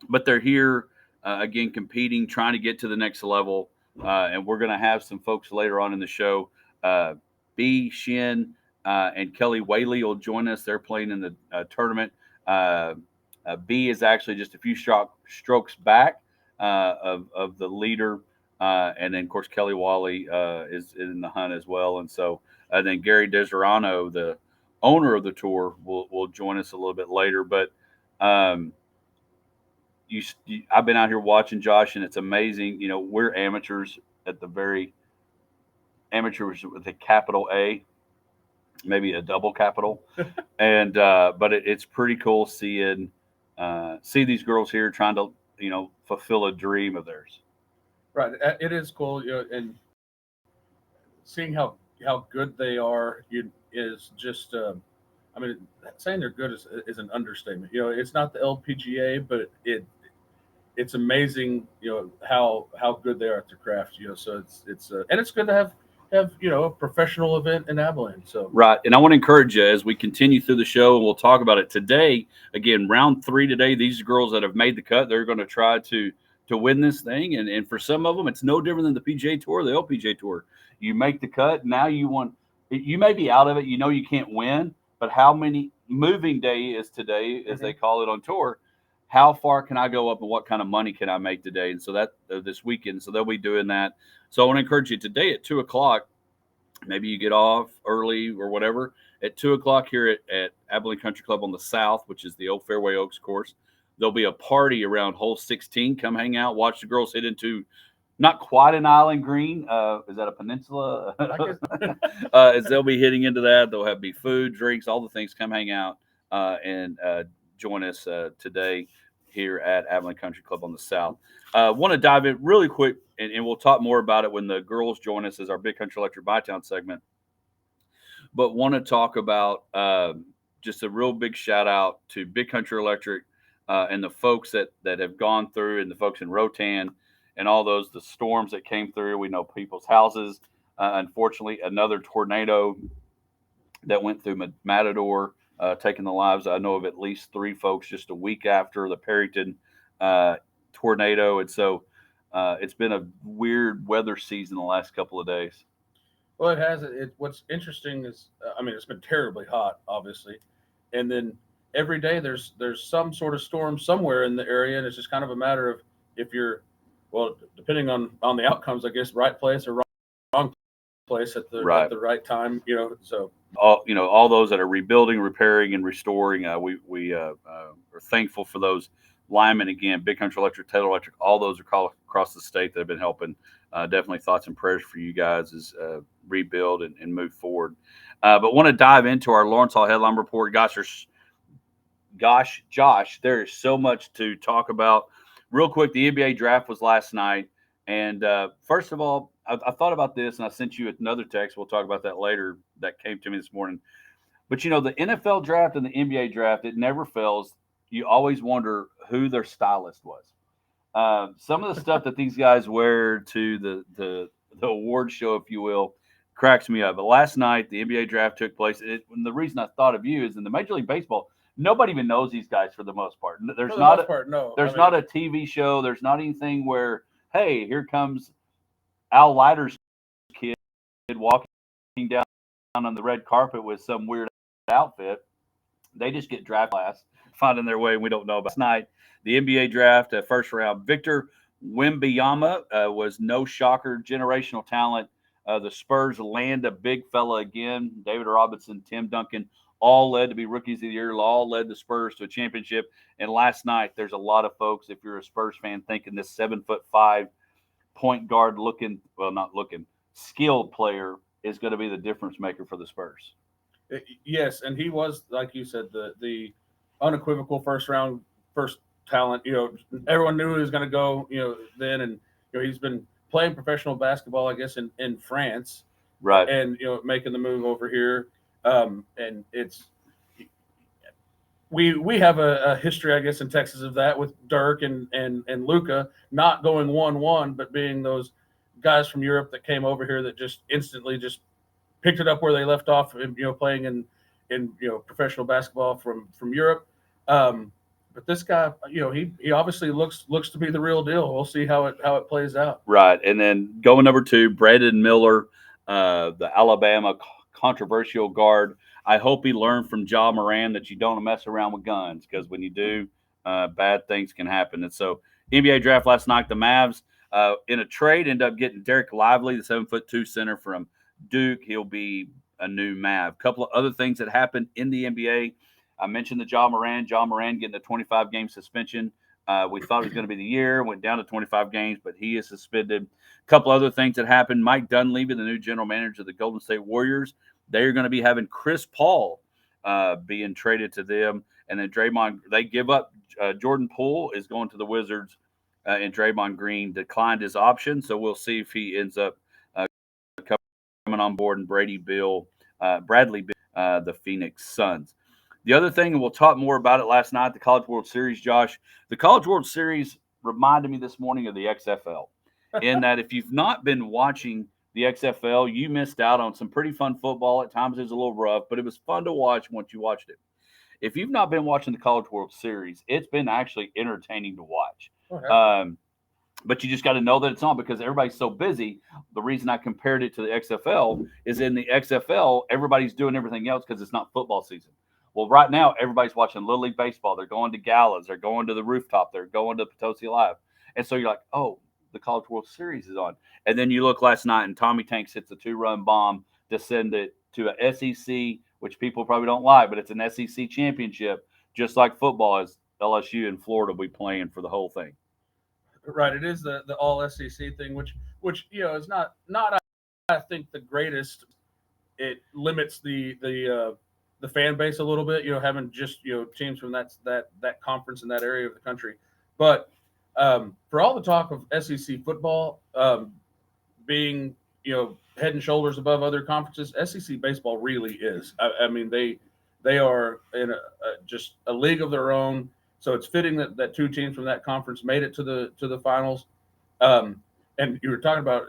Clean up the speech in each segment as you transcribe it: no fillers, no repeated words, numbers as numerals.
but they're here again, competing, trying to get to the next level. And we're going to have some folks later on in the show. Uh, B. Shin and Kelly Whaley will join us. They're playing in the tournament. Uh, B is actually just a few strokes back of the leader. And then, of course, Kelly Whaley is in the hunt as well. And so then Gary Deserano, the owner of the tour, will join us a little bit later. But um, I've been out here watching Josh, and it's amazing. We're amateurs at the very amateurs with a capital A, maybe a double capital, and but it's pretty cool see these girls here trying to fulfill a dream of theirs. Right. It is cool, and seeing how good they are is just. I mean, saying they're good is an understatement. It's not the LPGA, but it's amazing. How good they are at their craft. So it's and it's good to have a professional event in Abilene. So Right. And I want to encourage you as we continue through the show, and we'll talk about it today. Again, round 3 today. These girls that have made the cut, they're going to try to win this thing. And for some of them, it's no different than the PGA Tour, the LPGA Tour. You make the cut. Now you may be out of it. You can't win, but how many moving day is today, as they call it on tour? How far can I go up and what kind of money can I make today? And so that this weekend, so they'll be doing that. So I want to encourage you today at 2 o'clock. Maybe you get off early or whatever at 2 o'clock here at Abilene Country Club on the south, which is the old Fairway Oaks course. There'll be a party around hole 16. Come hang out, watch the girls hit into not quite an island green. Is that a peninsula? As they'll be hitting into that, there'll be food, drinks, all the things. Come hang out and join us today here at Abilene Country Club on the south. Want to dive in really quick, and we'll talk more about it when the girls join us as our Big Country Electric Bytown segment. But want to talk about just a real big shout out to Big Country Electric and the folks that have gone through, and the folks in Rotan and all the storms that came through. We know people's houses. Unfortunately, another tornado that went through Matador, taking the lives. I know of at least 3 folks just a week after the Perryton uh, tornado, and so it's been a weird weather season the last couple of days. well, it has. What's interesting is, I mean, it's been terribly hot, obviously, and then every day there's some sort of storm somewhere in the area, and it's just kind of a matter of if you're, well, depending on the outcomes, I guess, right place or wrong place at Right. the right time. So All those that are rebuilding, repairing, and restoring. We are thankful for those linemen again. Big Country Electric, Taylor Electric, all those across the state that have been helping. Definitely thoughts and prayers for you guys as rebuild and move forward. But want to dive into our Lawrence Hall headline report. Gosh, Josh, there is so much to talk about. Real quick, the NBA draft was last night, and first of all, I thought about this, and I sent you another text. We'll talk about that later. That came to me this morning. But the NFL draft and the NBA draft, it never fails. You always wonder who their stylist was. Some of the stuff that these guys wear to the award show, if you will, cracks me up. But last night, the NBA draft took place. And the reason I thought of you is in the Major League Baseball, nobody even knows these guys for the most part. For the most part, no. There's not a TV show. There's not anything where, hey, here comes Al Leiter's kid walking down on the red carpet with some weird outfit. They just get draft class, finding their way. We don't know about last night. The NBA draft, first round. Victor Wembanyama was no shocker, generational talent. The Spurs land a big fella again. David Robinson, Tim Duncan, all led to be rookies of the year. All led the Spurs to a championship. And last night, there's a lot of folks, if you're a Spurs fan, thinking this 7'5" point guard not looking, skilled player is going to be the difference maker for the Spurs. Yes, and he was, like you said, the unequivocal first talent. Everyone knew he was going to go. Then, and he's been playing professional basketball, I guess, in France, Right. and making the move over here. And it's we have a history, I guess, in Texas of that with Dirk and Luca not going 1-1, but being those guys from Europe that came over here that just instantly just picked it up where they left off, playing in professional basketball from Europe. Um, But this guy, he obviously looks to be the real deal. We'll see how it plays out. Right. And then going number 2, Braden Miller, the Alabama controversial guard. I hope he learned from Ja Moran that you don't mess around with guns, because when you do, bad things can happen. And so, NBA draft last night, the Mavs in a trade end up getting Derek Lively, the 7'2" center from Duke. He'll be a new Mav. A couple of other things that happened in the NBA. I mentioned the Ja Moran getting a 25-game suspension. We thought it was going to be the year, went down to 25 games, but he is suspended. A couple other things that happened. Mike Dunleavy, the new general manager of the Golden State Warriors, they're going to be having Chris Paul being traded to them. And then Draymond, they give up. Jordan Poole is going to the Wizards, and Draymond Green declined his option. So we'll see if he ends up coming on board, and Bradley Beal, the Phoenix Suns. The other thing, and we'll talk more about it last night, the College World Series, Josh. The College World Series reminded me this morning of the XFL, in that if you've not been watching the XFL, you missed out on some pretty fun football. At times it was a little rough, but it was fun to watch once you watched it. If you've not been watching the College World Series, it's been actually entertaining to watch. But you just got to know that it's on, because everybody's so busy. The reason I compared it to the XFL is, in the XFL, everybody's doing everything else because it's not football season. Well, right now, everybody's watching Little League Baseball. They're going to galas. They're going to the rooftop. They're going to Potosi Live. And so you're like, oh, the College World Series is on. And then you look last night, and Tommy Tanks hits a 2-run bomb to send it to a SEC, which people probably don't like, but it's an SEC championship, just like football is. LSU and Florida will be playing for the whole thing. Right. It is the all SEC thing, which is not I think the greatest. It limits the fan base a little bit, having just teams from that conference in that area of the country. But for all the talk of SEC football being head and shoulders above other conferences, SEC baseball really is. I mean, they are in just a league of their own. So it's fitting that 2 teams from that conference made it to the finals. And you were talking about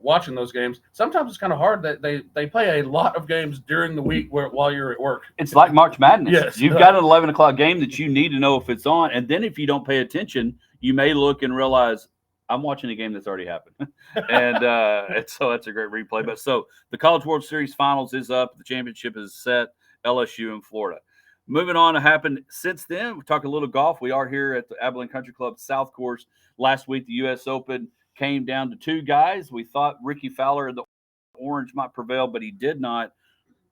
watching those games. Sometimes it's kind of hard that they play a lot of games during the week while you're at work. It's like March Madness. Yes. You've got an 11 o'clock game that you need to know if it's on, and then if you don't pay attention, you may look and realize I'm watching a game that's already happened. and so that's a great replay. But so the College World Series finals is up. The championship is set. LSU and Florida. Moving on, it happened since then. We talk a little golf. We are here at the Abilene Country Club South Course. Last week, the U.S. Open came down to 2 guys. We thought Ricky Fowler in the orange might prevail, but he did not.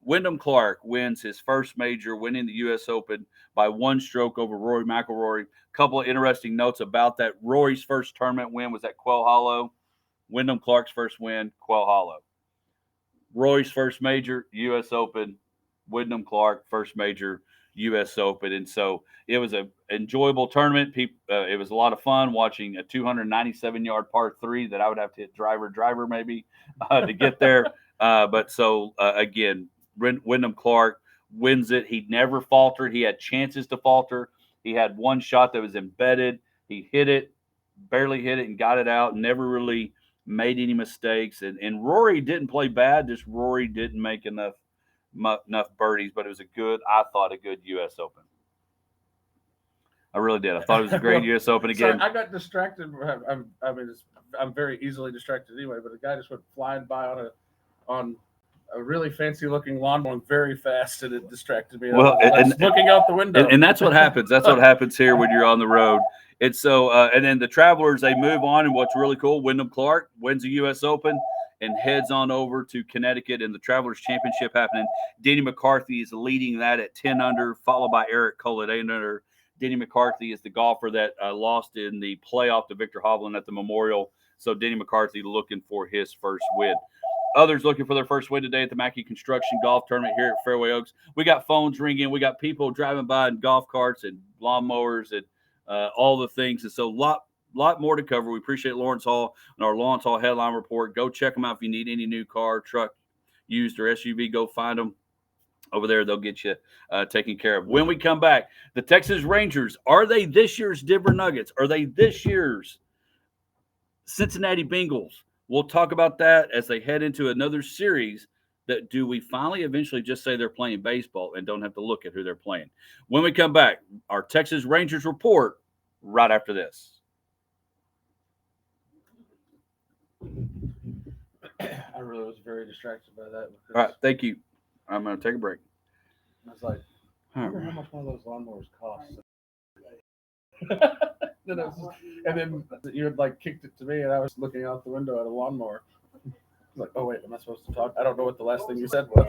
Wyndham Clark wins his first major, winning the U.S. Open by 1 stroke over Rory McIlroy. A couple of interesting notes about that. Rory's first tournament win was at Quail Hollow. Wyndham Clark's first win, Quail Hollow. Rory's first major, U.S. Open. Wyndham Clark, first major, U.S. Open. And so it was an enjoyable tournament. It was a lot of fun watching a 297-yard par 3 that I would have to hit driver maybe to get there. Again, Wyndham Clark wins it. He never faltered. He had chances to falter. He had one shot that was embedded. He hit it, barely hit it, and got it out. Never really made any mistakes. And Rory didn't play bad. Just Rory didn't make enough birdies, but it was a good U.S. Open. I really did. I thought it was a great U.S. Open again. Sorry, I got distracted. I'm very easily distracted anyway, but a guy just went flying by on a really fancy looking lawn going very fast, and it distracted me. Well, I was looking out the window. And that's what happens. That's what happens here when you're on the road. And so, and then the Travelers, they move on, and what's really cool, Wyndham Clark wins the U.S. Open and heads on over to Connecticut in the Travelers Championship happening. Denny McCarthy is leading that at 10 under, followed by Eric Cole at 8 under. Denny McCarthy is the golfer that lost in the playoff to Victor Hovland at the Memorial. So Denny McCarthy looking for his first win. Others looking for their first win today at the Mackey Construction Golf Tournament here at Fairway Oaks. We got phones ringing. We got people driving by in golf carts and lawnmowers and all the things. And so lot more to cover. We appreciate Lawrence Hall and our Lawrence Hall headline report. Go check them out if you need any new car, truck, used, or SUV. Go find them over there. They'll get you taken care of. When we come back, the Texas Rangers, are they this year's Denver Nuggets? Are they this year's Cincinnati Bengals? We'll talk about that as they head into another series that do we finally eventually just say they're playing baseball and don't have to look at who they're playing? When we come back, our Texas Rangers report right after this. I really was very distracted by that because All right, thank you. I'm going to take a break. I was like, I All wonder how right. much one of those lawnmowers costs. then and then you had like kicked it to me, and I was looking out the window at a lawnmower. I was like, oh wait, am I supposed to talk? I don't know what the last thing you said was.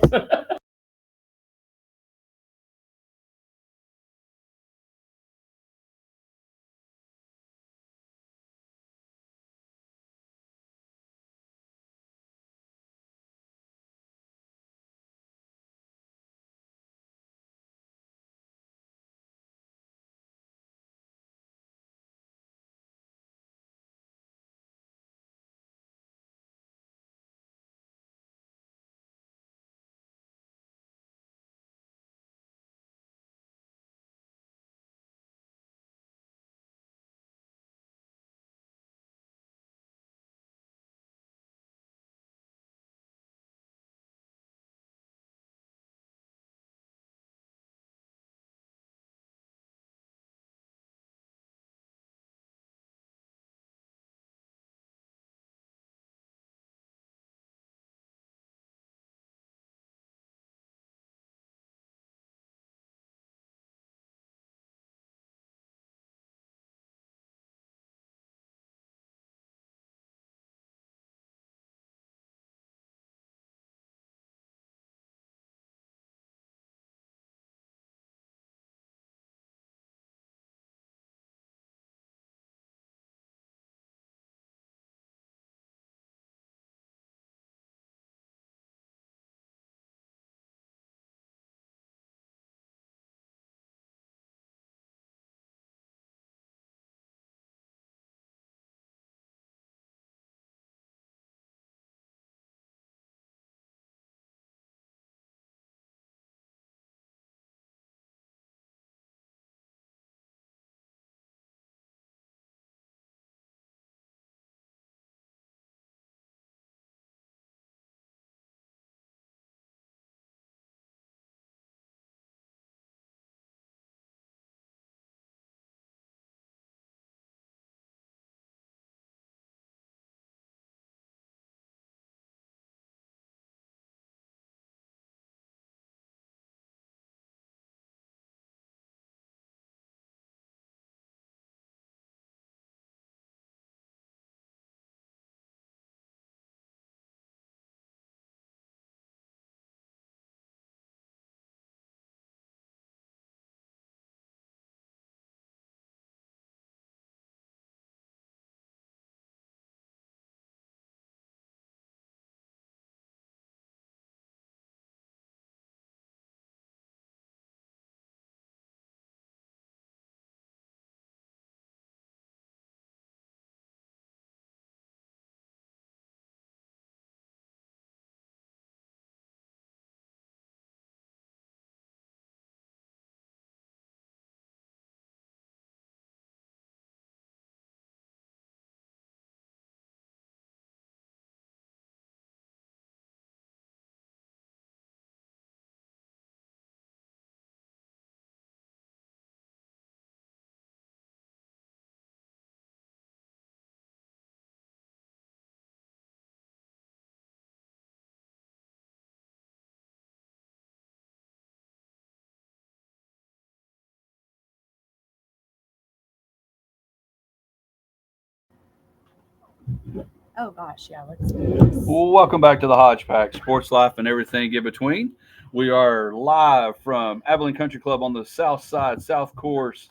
Oh gosh, yeah, let's do this. Welcome back to the Hodge Pack, sports life and everything in between. We are live from Abilene Country Club on the south side, south course,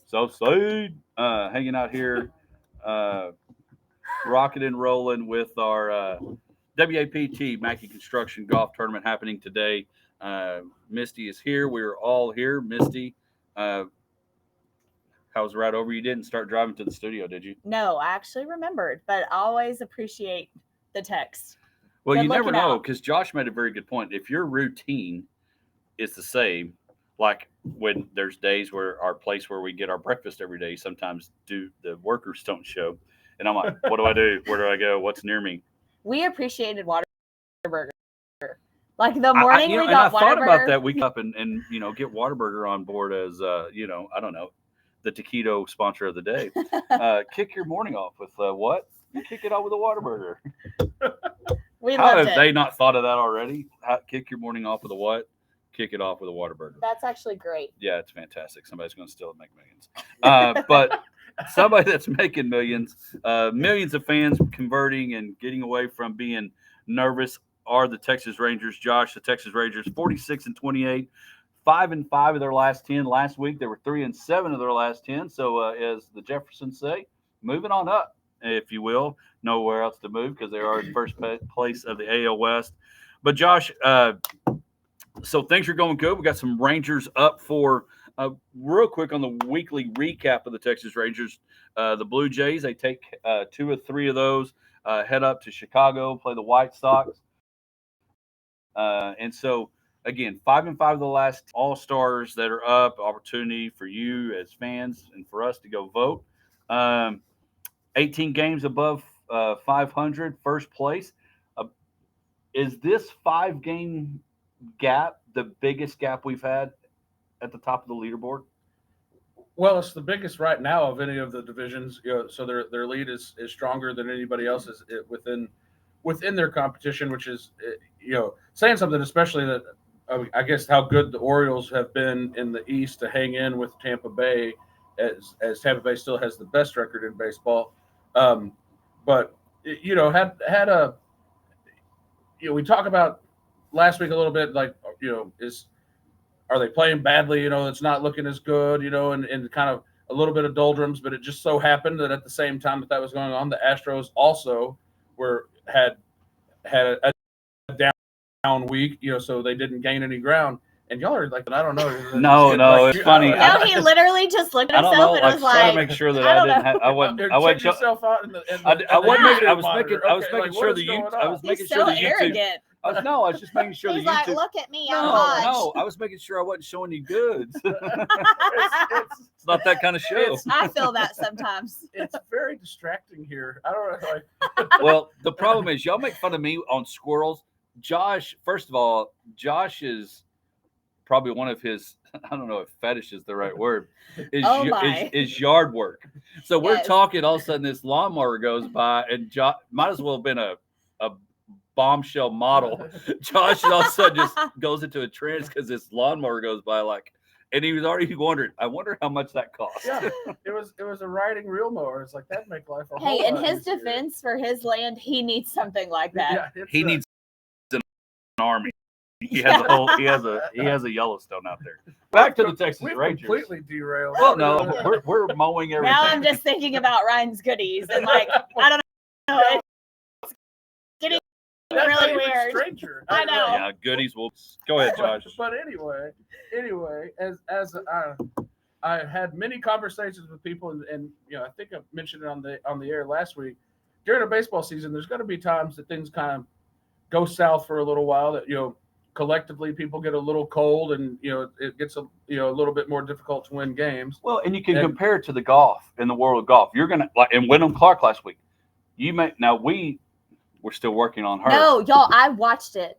south side, hanging out here, uh, rocking and rolling with our WAPT Mackey Construction Golf Tournament happening today. Misty is here. We're all here. Misty, uh, how's the ride over? You didn't start driving to the studio, did you? No, I actually remembered, but I always appreciate the text. Well, Good you never looking know out. because Josh made a very good point. If your routine is the same, like when there's days where our place where we get our breakfast every day, sometimes the workers don't show, and I'm like, what do I do? Where do I go? What's near me? We appreciated Waterburger. Like the morning we got I thought about Whataburger. that. We come up and get Whataburger on board as I don't know, the taquito sponsor of the day. Kick your morning off with what? You kick it off with a Whataburger. We How loved have it. they not thought of that already? Kick your morning off with a what? Kick it off with a Whataburger. That's actually great. Yeah, it's fantastic. Somebody's going to steal it and make millions. But somebody that's making millions, millions of fans converting and getting away from being nervous are the Texas Rangers. Josh, the Texas Rangers, 46-28, 5-5 of their last 10. Last week they were 3-7 of their last 10. So as the Jeffersons say, moving on up, if you will. Nowhere else to move because they are in first place of the AL West. But Josh, so things are going good. We got some Rangers up for real quick on the weekly recap of the Texas Rangers. The Blue Jays, they take 2 or 3 of those, head up to Chicago, play the White Sox. And so, again, 5-5 of the last All-Stars that are up, opportunity for you as fans and for us to go vote. 18 games above 500, first place. Is this 5-game gap the biggest gap we've had at the top of the leaderboard? Well, it's the biggest right now of any of the divisions. So their lead is stronger than anybody else's within their competition, which is saying something, especially that I guess how good the Orioles have been in the East to hang in with Tampa Bay, as Tampa Bay still has the best record in baseball. But had a we talk about last week a little bit, like are they playing badly? It's not looking as good. And kind of a little bit of doldrums. But it just so happened that at the same time that was going on, the Astros also had a down week. So they didn't gain any ground. And y'all are like, I don't know. No, it's funny. No, he literally just looked at himself and was like, trying to make sure that I didn't have. I wasn't. I wasn't. Yourself out I was making sure the YouTube. I was making he's sure so the YouTube. arrogant. I was just making sure He's the like, YouTube. look at me, I'm Hodge. No, I was making sure I wasn't showing you goods. It's not that kind of show. I feel that sometimes. It's very distracting here. I don't know. Well, the problem is y'all make fun of me on squirrels. Josh, first of all, Josh is probably one of his, I don't know if fetish is the right word, is yard work. So we're talking, all of a sudden this lawnmower goes by, and Josh might as well have been a bombshell model. Josh all of a sudden just goes into a trance because this lawnmower goes by, and he was already wondering, I wonder how much that cost. Yeah, it was a riding reel mower. It's like that'd make life a whole Hey, in lot his easier. defense, for his land, he needs something like that. Yeah, he needs an army. He has a Yellowstone out there. Back to the Texas Rangers. Completely derailed. Well, no, we're mowing everything. Now I'm just thinking about Ryan's goodies and I don't know. It's getting really weird. Stranger. I know. Yeah, goodies. Well, go ahead, Josh. But anyway, as I had many conversations with people, and I think I mentioned it on the air last week. During a baseball season, there's going to be times that things kind of go south for a little while. That collectively people get a little cold, and it gets a little bit more difficult to win games. Well, and you can compare it to the golf in the world of golf. You're gonna and Wyndham Clark last week. We're still working on her. No, y'all, I watched it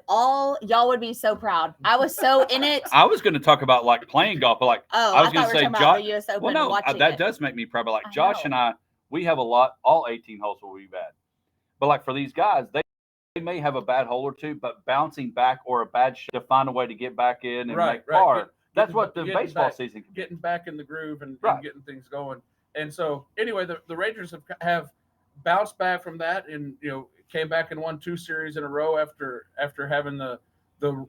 all. Y'all would be so proud. I was so in it. I was going to talk about playing golf, but I was going to say, Josh, the US Open. Well, no, that does make me proud. But Josh and I, we have all 18 holes will be bad. But for these guys, they may have a bad hole or two, but bouncing back or a bad shot to find a way to get back in and make par. That's what the baseball season can be. Getting back in the groove and getting things going. And so anyway, the Rangers have bounced back from that, and came back and won 2 series in a row after having the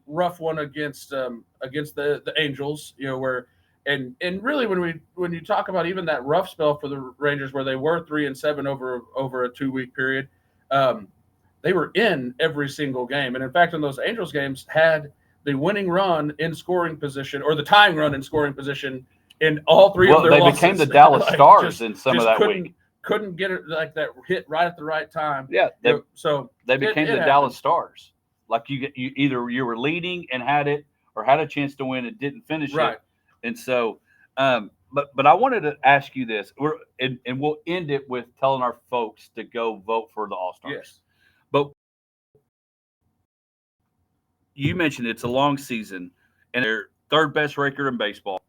rough one against the Angels. Where and really when you talk about even that rough spell for the Rangers where they were 3-7 over a 2-week period, they were in every single game, and in fact in those Angels games had the winning run in scoring position or the tying run in scoring position in all 3 of their losses. They became the Dallas Stars in some of that week. Couldn't get it that hit right at the right time. Yeah, so they became the Dallas Stars. You were leading and had it, or had a chance to win and didn't finish it. And so, but I wanted to ask you this. And we'll end it with telling our folks to go vote for the All-Stars. Yes. But you mentioned it's a long season, and they're third best record in baseball.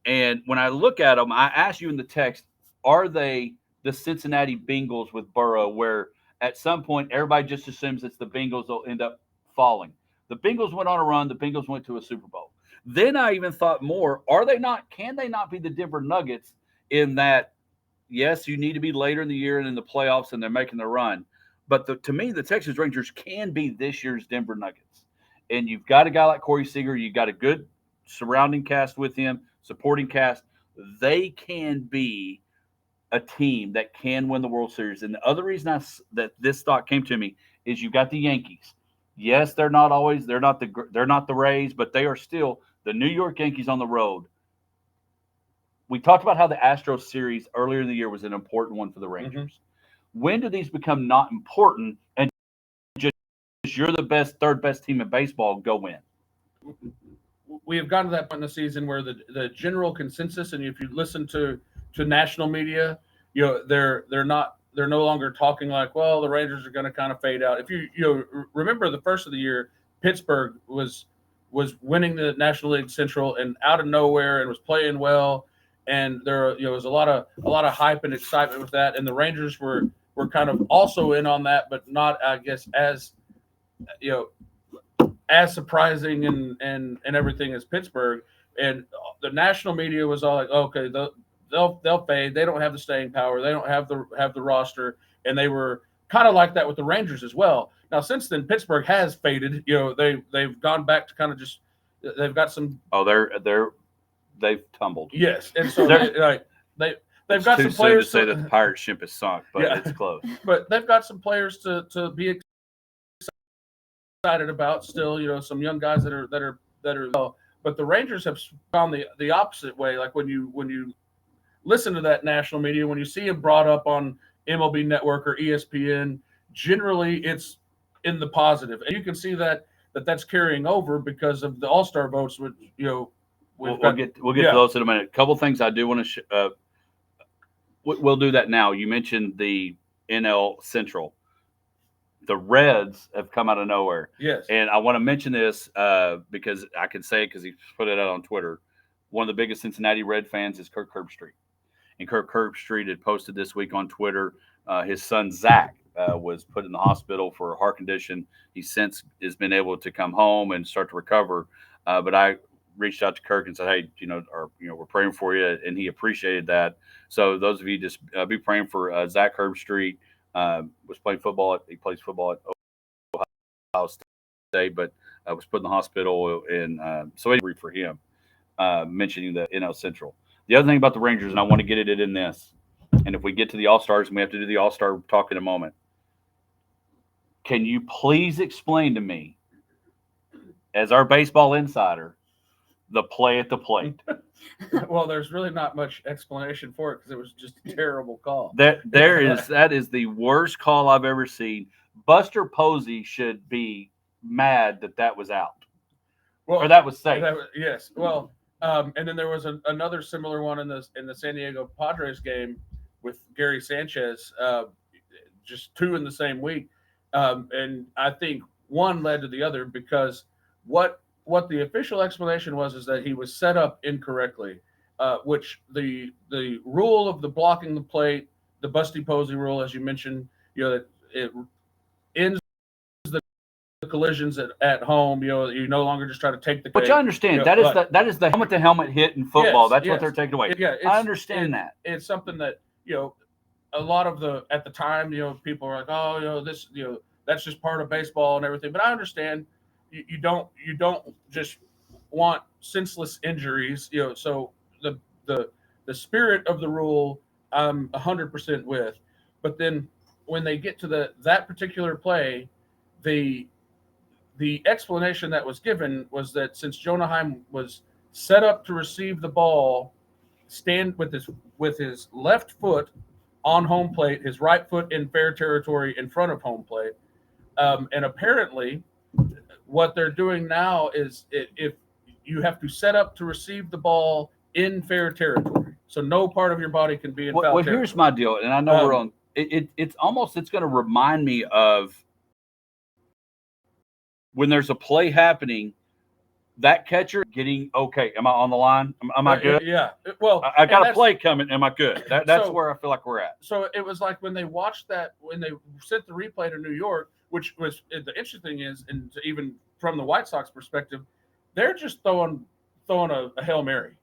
And when I look at them, I asked you in the text, are they the Cincinnati Bengals with Burrow, where at some point everybody just assumes it's the Bengals will end up falling? The Bengals went on a run. The Bengals went to a Super Bowl. Then I even thought more, are they not, can they not be the Denver Nuggets in that, yes, you need to be later in the year and in the playoffs and they're making the run. But to me, the Texas Rangers can be this year's Denver Nuggets. And you've got a guy like Corey Seager. You've got a good surrounding cast with him, supporting cast. They can be a team that can win the World Series. And the other reason that this thought came to me is you've got the Yankees. Yes, they're not the Rays, but they are still the New York Yankees on the road. We talked about how the Astros series earlier in the year was an important one for the Rangers. Mm-hmm. When do these become not important and just you're the third best team in baseball, go win? We have gotten to that point in the season where the general consensus, and if you listen to national media, they're no longer talking like, well, the Rangers are going to kind of fade out. If you remember the first of the year, Pittsburgh was winning the National League Central and out of nowhere and was playing well. And there was a lot of hype and excitement with that, and the Rangers were kind of also in on that, but not, I guess, as as surprising and everything as Pittsburgh. And the national media was all like, okay, they'll fade. They don't have the staying power. They don't have the roster, and they were kind of like that with the Rangers as well. Now since then, Pittsburgh has faded. They've gone back to kind of just they've got some. Oh, they've tumbled. Yes, and so they've got some players to say that the pirate ship is sunk, but it's close. But they've got some players to be excited about still. Some young guys that are. But the Rangers have found the opposite way. Like when you listen to that national media, when you see them brought up on MLB Network or ESPN, generally it's in the positive, and you can see that's carrying over because of the All-Star votes. Which We'll get to those in a minute. A couple things I do want to we'll do that now. You mentioned the NL Central. The Reds have come out of nowhere. Yes. And I want to mention this because I can say it because he put it out on Twitter. One of the biggest Cincinnati Red fans is Kirk Herbstreit. And Kirk Herbstreit had posted this week on Twitter his son, Zach, was put in the hospital for a heart condition. He since has been able to come home and start to recover. But I reached out to Kirk and said, hey, we're praying for you. And he appreciated that. So those of you just be praying for Zach Herbstreit. He plays football at Ohio State, but was put in the hospital. And so anyway, for him, mentioning the NL Central. The other thing about the Rangers, and I want to get it in this, and if we get to the All-Stars, and we have to do the All-Star talk in a moment, can you please explain to me, as our baseball insider, the play at the plate? Well, there's really not much explanation for it because it was just a terrible call. That is the worst call I've ever seen. Buster Posey should be mad that was out, or that was safe. Yes. Well, and then there was another similar one in the San Diego Padres game with Gary Sanchez, just two in the same week, and I think one led to the other because what the official explanation was is that he was set up incorrectly, which the rule of the blocking the plate, the Busty Posey rule, as you mentioned, that it ends the collisions at home. You no longer just try to take the. But you understand that is the helmet to helmet hit in football. Yes, that's what they're taking away. Yeah, I understand that. It's something that a lot of at the time people are like, oh this that's just part of baseball and everything. But I understand. You don't just want senseless injuries, So the spirit of the rule, I'm 100% with. But then when they get to that particular play, the explanation that was given was that since Jonah Heim was set up to receive the ball, stand with his left foot on home plate, his right foot in fair territory in front of home plate, and apparently. What they're doing now is if you have to set up to receive the ball in fair territory, so no part of your body can be in foul territory. Here's my deal, and I know we're on. It's going to remind me of when there's a play happening, that catcher getting okay. Am I on the line? Am I good? Yeah. Well, I got a play coming. Am I good? That's So- where I feel like we're at. So it was like when they watched that, when they sent the replay to New York, which was the interesting thing is, and even from the White Sox perspective, they're just throwing a Hail Mary.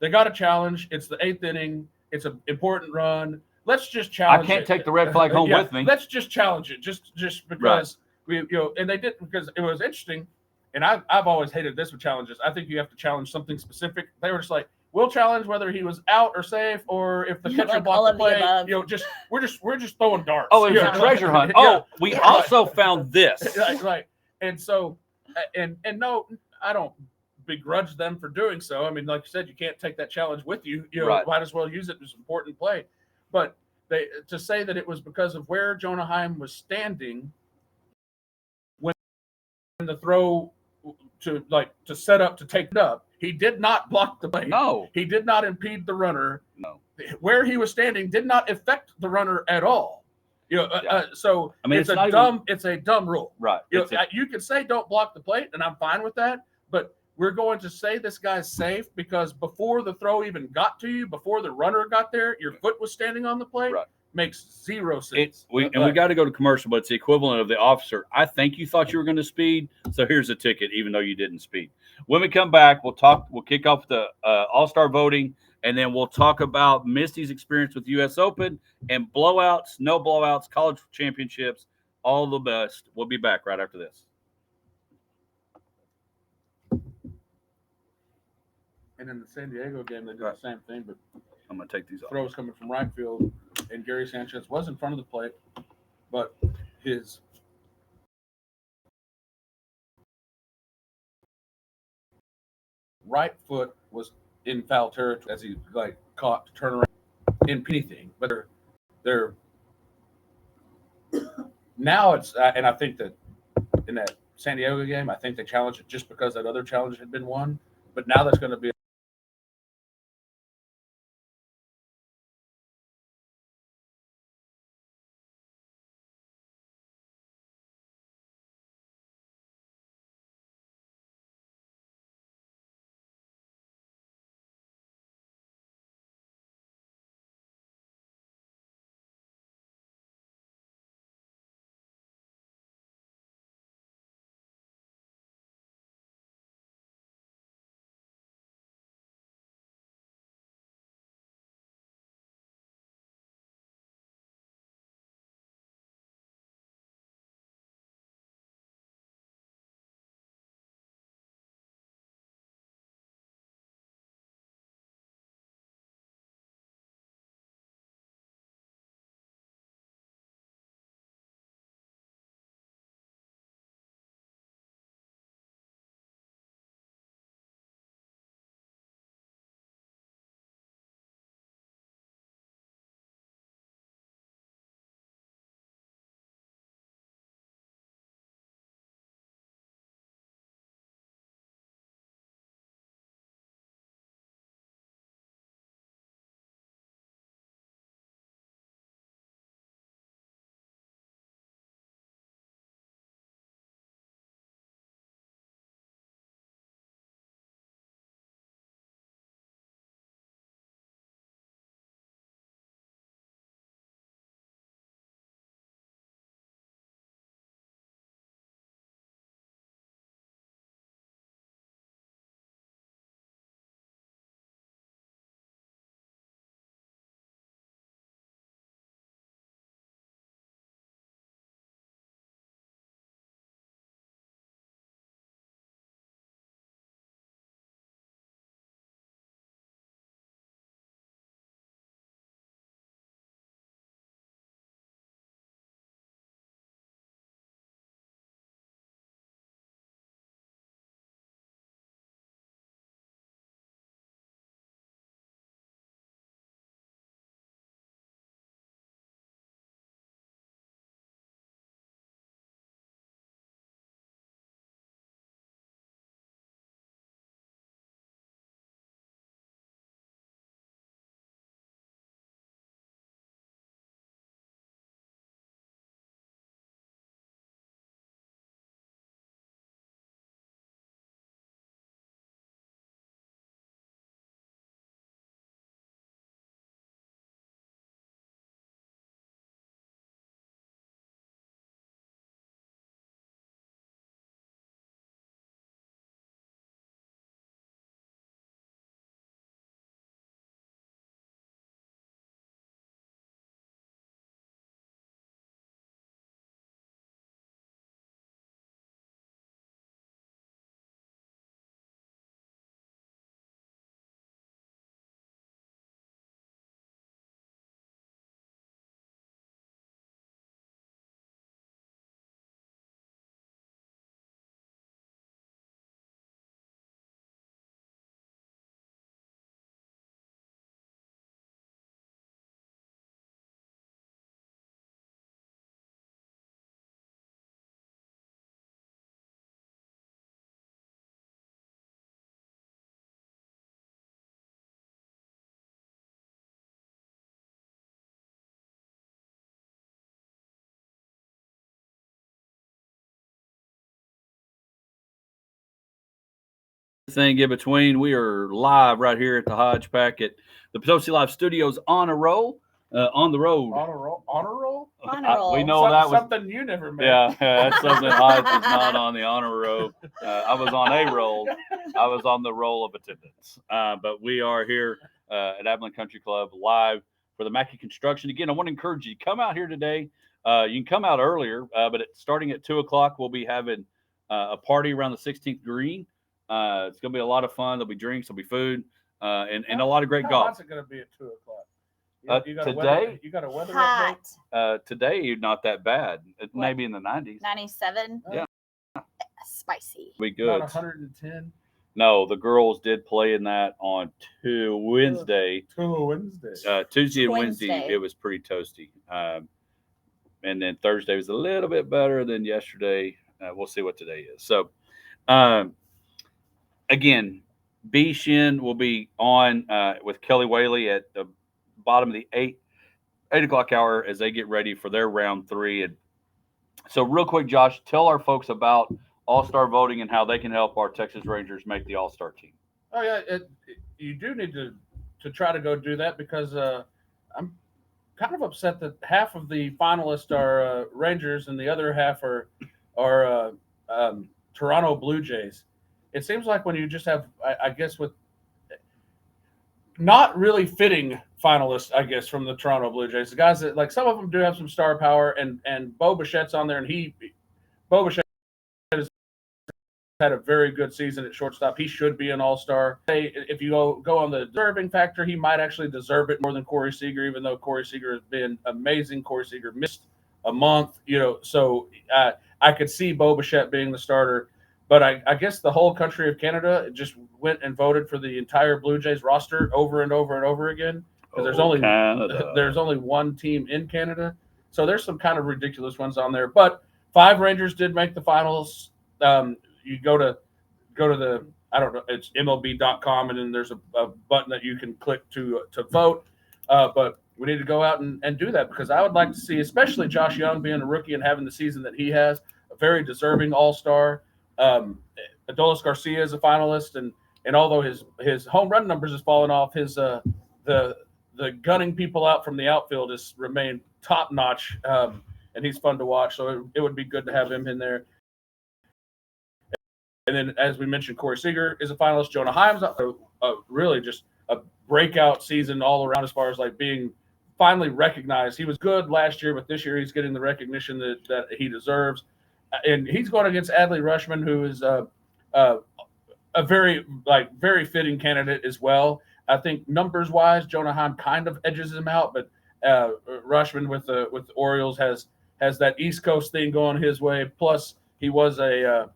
They got a challenge. It's the 8th inning. It's an important run. Let's just challenge. I can't it. take the red flag home Yeah, with me. Let's just challenge it, just because we, and they did, because it was interesting. And I've always hated this with challenges. I think you have to challenge something specific. They were just like, we'll challenge whether he was out or safe, or if the Yeah, catcher like all blocked the of the play. above. We're just throwing darts. Oh, it was You a know, treasure hunt. Yeah. Oh, we also found this. Right. And so, and no, I don't begrudge them for doing so. I mean, like you said, you can't take that challenge with you. You know, Right. might as well use it as an important play. But to say that it was because of where Jonah Heim was standing when the throw to set up to take it up, he did not block the play. No. He did not impede the runner. No. Where he was standing did not affect the runner at all. You know, Yeah. so I mean, it's a dumb rule. Right. You know, you can say don't block the plate, and I'm fine with that. But we're going to say this guy's safe because before the throw even got to you, before the runner got there, your foot was standing on the plate. Right. Makes zero sense. We got to go to commercial, but it's the equivalent of the officer. I think you thought you were going to speed, so here's a ticket, even though you didn't speed. When we come back, we'll kick off the All-Star voting, and then we'll talk about Misty's experience with U.S. Open and blowouts, no blowouts, college championships, all the best. We'll be back right after this. And in the San Diego game, they did the same thing, but I'm going to take these off. throws coming from right field, and Gary Sanchez was in front of the plate, but his right foot was in foul territory as he caught to turn around in anything. But they're now it's and I think that in that San Diego game, I think they challenged it just because that other challenge had been won. But now that's going to be everything in between. We are live right here at the Hodge Pack at the Potosi Live Studios on a roll, on the road. Honor roll? Honor roll? Honor roll. We know that was something you never made. yeah, that's something Hodge was not on the honor roll. I was on a roll. I was on the roll of attendance. But we are here at Abilene Country Club live for the Mackey Construction. Again, I want to encourage you to come out here today. You can come out earlier, but starting at 2:00, we'll be having a party around the 16th green. It's going to be a lot of fun. There'll be drinks, there'll be food, and a lot of great How golf. hot's it going to be at 2:00? You got Today, you got a weather Hot. update? Today, not that bad. What? Maybe in the 90s. 97. Yeah. Spicy. Be Not good. 110 No, the girls did play in that on Wednesday. Wednesday. Tuesday and Wednesday, Wednesday. it was pretty toasty. And then Thursday was a little bit better than yesterday. We'll see what today is. So, again, B Shin will be on with Kelly Whaley at the bottom of the 8 o'clock hour as they get ready for their round 3. And so, real quick, Josh, tell our folks about All-Star voting and how they can help our Texas Rangers make the All-Star team. Oh yeah, you do need to try to go do that because I'm kind of upset that half of the finalists are Rangers and the other half are Toronto Blue Jays. It seems like when you just have, I guess, with not really fitting finalists, I guess, from the Toronto Blue Jays, the guys that, like, some of them do have some star power, and Bo Bichette's on there, and Bo Bichette has had a very good season at shortstop. He should be an all-star. If you go on the deserving factor, he might actually deserve it more than Corey Seager, even though Corey Seager has been amazing. Corey Seager missed a month, so I could see Bo Bichette being the starter. But I guess the whole country of Canada just went and voted for the entire Blue Jays roster over and over and over again. Because there's only one team in Canada. So there's some kind of ridiculous ones on there. But 5 Rangers did make the finals. You go to the, I don't know, it's MLB.com, and then there's a button that you can click to vote. But we need to go out and do that, because I would like to see, especially Josh Young being a rookie and having the season that he has, a very deserving all-star. Adolis Garcia is a finalist, and although his home run numbers has fallen off, his the gunning people out from the outfield has remained top notch, and he's fun to watch. So it would be good to have him in there. And then, as we mentioned, Corey Seager is a finalist. Jonah Heim's really just a breakout season all around as far as like being finally recognized. He was good last year, but this year he's getting the recognition that he deserves. And he's going against Adley Rutschman, who is a very fitting candidate as well. I think numbers wise, Jonah Heim kind of edges him out, but Rutschman with the Orioles has that East Coast thing going his way. Plus, he was a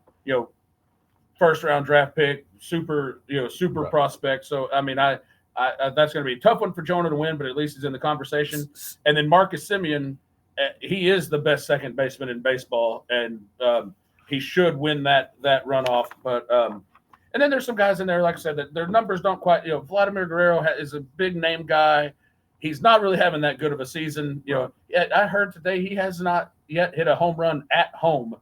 first round draft pick, super right. Prospect. So I mean, I that's going to be a tough one for Jonah to win, but at least he's in the conversation. And then Marcus Semien. He is the best second baseman in baseball, and he should win that runoff. But and then there's some guys in there, like I said, that their numbers don't quite. Vladimir Guerrero is a big name guy. He's not really having that good of a season. I heard today he has not yet hit a home run at home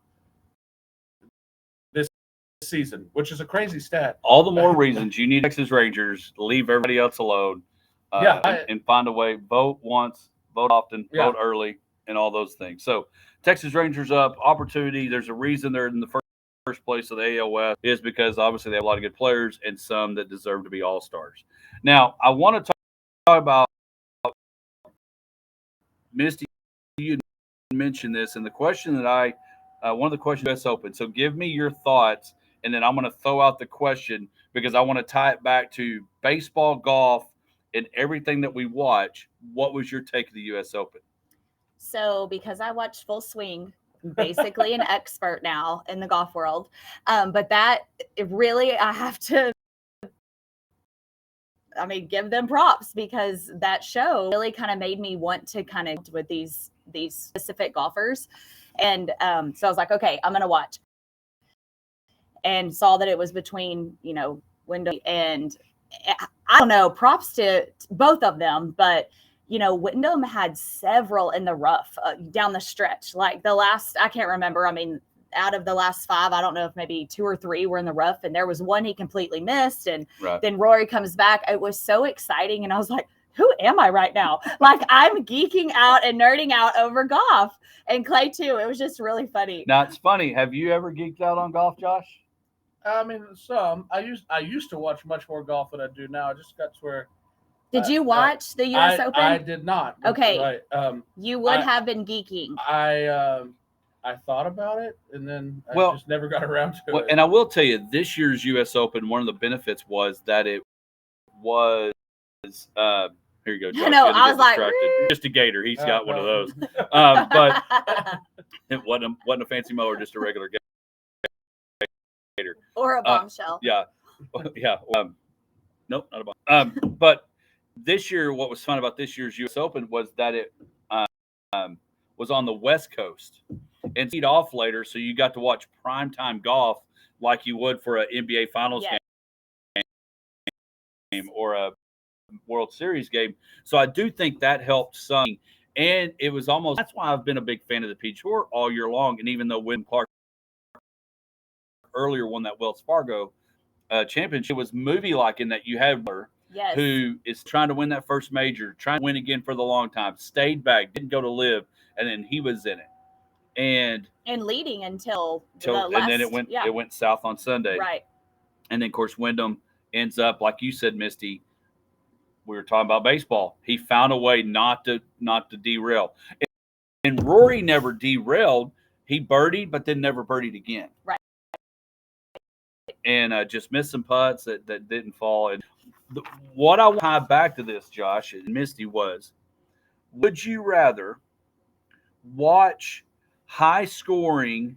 this season, which is a crazy stat. All the more reasons you need Texas Rangers. Leave everybody else alone. And find a way. Vote once, vote often, vote early. And all those things. So Texas Rangers up, opportunity. There's a reason they're in the first place of the AL West, is because obviously they have a lot of good players and some that deserve to be all-stars. Now, I want to talk about Misty. You mentioned this, and the question that one of the questions that's open. So give me your thoughts, and then I'm going to throw out the question because I want to tie it back to baseball, golf, and everything that we watch. What was your take of the U.S. Open? So because I watch Full Swing, basically an expert now in the golf world, but I have to, give them props, because that show really kind of made me want to kind of with these specific golfers. And so I was like, okay, I'm going to watch, and saw that it was between, Wyndham and, I don't know, props to both of them, but Wyndham had several in the rough down the stretch. Like the last, I can't remember. out of the last 5, I don't know if maybe 2 or 3 were in the rough, and there was one he completely missed. And then Rory comes back. It was so exciting. And I was like, who am I right now? Like, I'm geeking out and nerding out over golf, and Clay too. It was just really funny. Now it's funny. Have you ever geeked out on golf, Josh? I mean, some. I used to watch much more golf than I do now. I just got to where. Did you watch the U.S. Open? I did not. Okay. Right. You would have been geeking. I thought about it, and then I just never got around to it. And I will tell you, this year's U.S. Open, one of the benefits was that it was. Here you go, Josh. No, I was like, just a gator. He's got one of those. But it wasn't a fancy mower, just a regular gator. Or a bombshell. Yeah. Nope, not a bomb. But this year, what was fun about this year's U.S. Open was that it was on the West Coast and teed off later, so you got to watch primetime golf like you would for an NBA Finals game or a World Series game. So I do think that helped some. And it was almost, that's why I've been a big fan of the PGA Tour all year long. And even though Wyndham Clark earlier won that Wells Fargo championship, it was movie-like in that you had her who is trying to win that first major, trying to win again for the long time, stayed back, didn't go to live, and then he was in it. And leading until and then it went south on Sunday. Right. And then, of course, Wyndham ends up, like you said, Misty, we were talking about baseball. He found a way not to derail. And Rory never derailed. He birdied, but then never birdied again. Right. And just missed some putts that didn't fall. And what I want to tie back to this, Josh and Misty, was, would you rather watch high-scoring,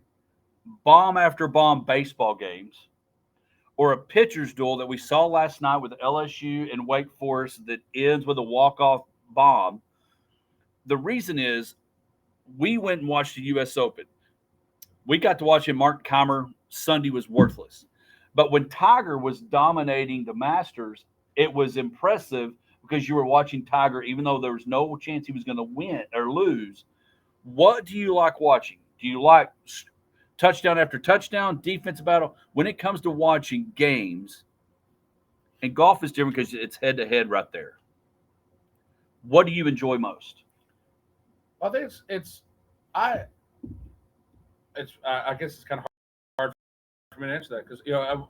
bomb after bomb baseball games, or a pitcher's duel that we saw last night with LSU and Wake Forest that ends with a walk-off bomb? The reason is we went and watched the U.S. Open. We got to watch him. Mark Keimer Sunday was worthless. But when Tiger was dominating the Masters, it was impressive because you were watching Tiger, even though there was no chance he was going to win or lose. What do you like watching? Do you like touchdown after touchdown, defensive battle? When it comes to watching games, and golf is different because it's head-to-head right there. What do you enjoy most? I think I guess it's kind of hard for me to answer that because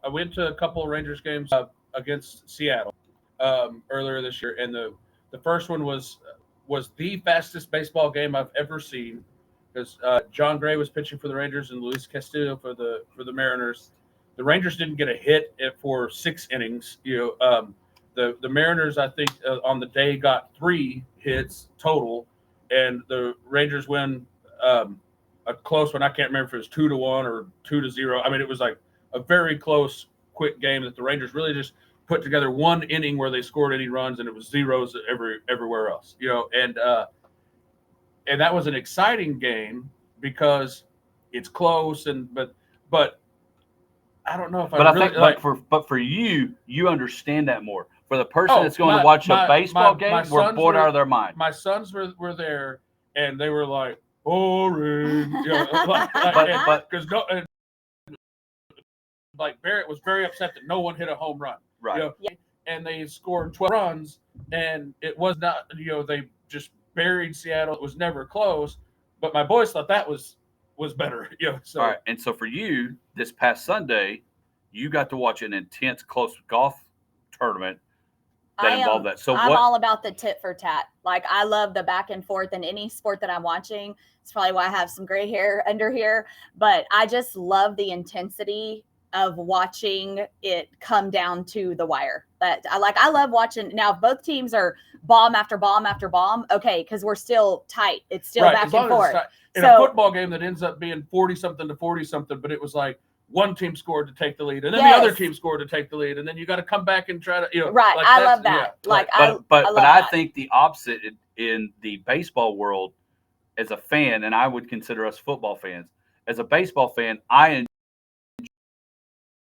I went to a couple of Rangers games against Seattle earlier this year, and the first one was the fastest baseball game I've ever seen because John Gray was pitching for the Rangers and Luis Castillo for the Mariners. The Rangers didn't get a hit for 6 innings. The Mariners, I think, on the day got 3 hits total, and the Rangers win a close one. I can't remember if it was 2-1 or 2-0. I mean, it was like a very close, quick game that the Rangers really just put together one inning where they scored any runs, and it was zeros everywhere else. And that was an exciting game because it's close, but I don't know if I really but for you understand that more. For the person that's going to watch a baseball game, we're bored out of their mind. My sons were there, and they were like, boring. Like Barrett was very upset that no one hit a home run. Right. And they scored 12 runs, and it was not, they just buried Seattle. It was never close, but my boys thought that was better. So. All right. And so for you, this past Sunday, you got to watch an intense, close golf tournament that involved that. So I'm all about the tit for tat. Like, I love the back and forth in any sport that I'm watching. It's probably why I have some gray hair under here, but I just love the intensity of watching it come down to the wire. But I love watching. Now, if both teams are bomb after bomb after bomb, okay, because we're still tight. It's still back and forth. In a football game that ends up being 40-something to 40-something, but it was like one team scored to take the lead, and then the other team scored to take the lead, and then you got to come back and try to, Right. Like I love that. Yeah. But I think the opposite in the baseball world, as a fan, and I would consider us football fans. As a baseball fan, I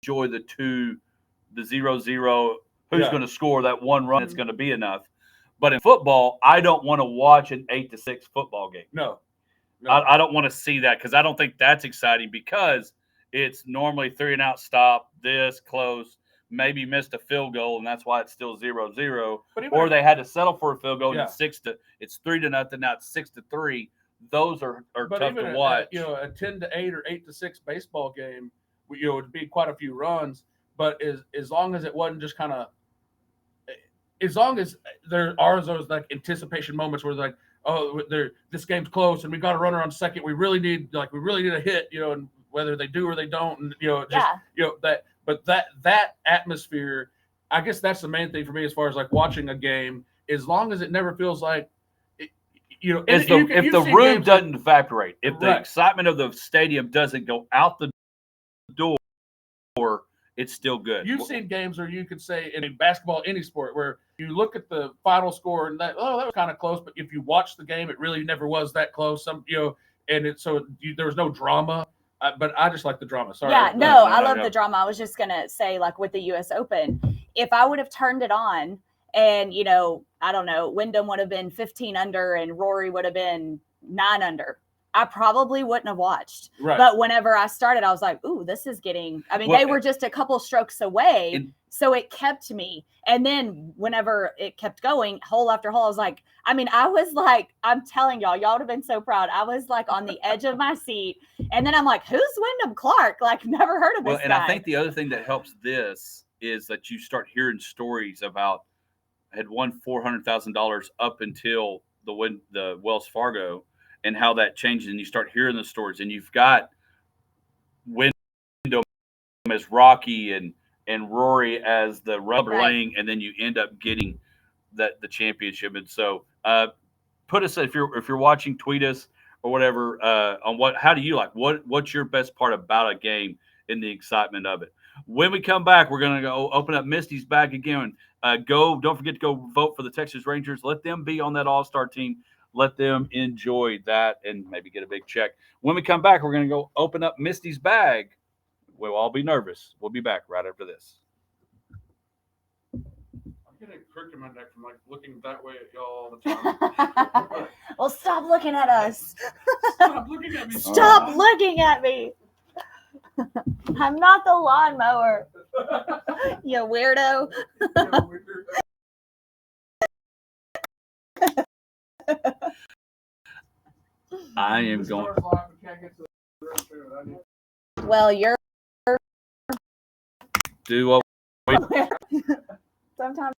enjoy the 0-0. Who's going to score that one run? It's going to be enough. But in football, I don't want to watch an 8-6 football game. No. No. I don't want to see that because I don't think that's exciting because it's normally 3-and-out stop, this close, maybe missed a field goal, and that's why it's still 0-0. Or they had to settle for a field goal, and it's 3-0, now it's 6-3. Those are tough to watch. A 10-8 or 8-6 baseball game, it'd be quite a few runs. But as long as it wasn't just kind of, as long as there are those like anticipation moments where like, oh, this game's close and we got a runner on second, we really need a hit, and whether they do or they don't, and that atmosphere, I guess that's the main thing for me as far as like watching a game. As long as it never feels like. If the room doesn't evaporate, if the excitement of the stadium doesn't go out the door, it's still good. You've seen games where you could say in basketball, any sport, where you look at the final score and that was kind of close, but if you watch the game, it really never was that close. There was no drama. But I just like the drama. Sorry. Yeah, I love the drama. I was just gonna say, like with the U.S. Open, if I would have turned it on. And, I don't know, Wyndham would have been 15 under and Rory would have been 9 under. I probably wouldn't have watched. Right. But whenever I started, I was like, ooh, this is getting, they were just a couple strokes away. So it kept me. And then whenever it kept going, hole after hole, I was like, I'm telling y'all would have been so proud. I was like on the edge of my seat. And then I'm like, who's Wyndham Clark? Like, never heard of this guy. And I think the other thing that helps this is that you start hearing stories about had won $400,000 up until the Wells Fargo, and how that changes, and you start hearing the stories, and you've got Wyndham as Rocky and Rory as the rubber laying, and then you end up getting the championship. And so, put us if you're watching, tweet us or whatever on how do you like what's your best part about a game in the excitement of it. When we come back, we're going to go open up Misty's bag again. Don't forget to go vote for the Texas Rangers. Let them be on that all-star team. Let them enjoy that and maybe get a big check. When we come back, we're going to go open up Misty's bag. We'll all be nervous. We'll be back right after this. I'm getting a crick in my neck from like looking that way at y'all all the time. Well, stop looking at us. Stop looking at me. Stop looking at me. I'm not the lawnmower. You weirdo. I am going. Well, you're. Do what? Sometimes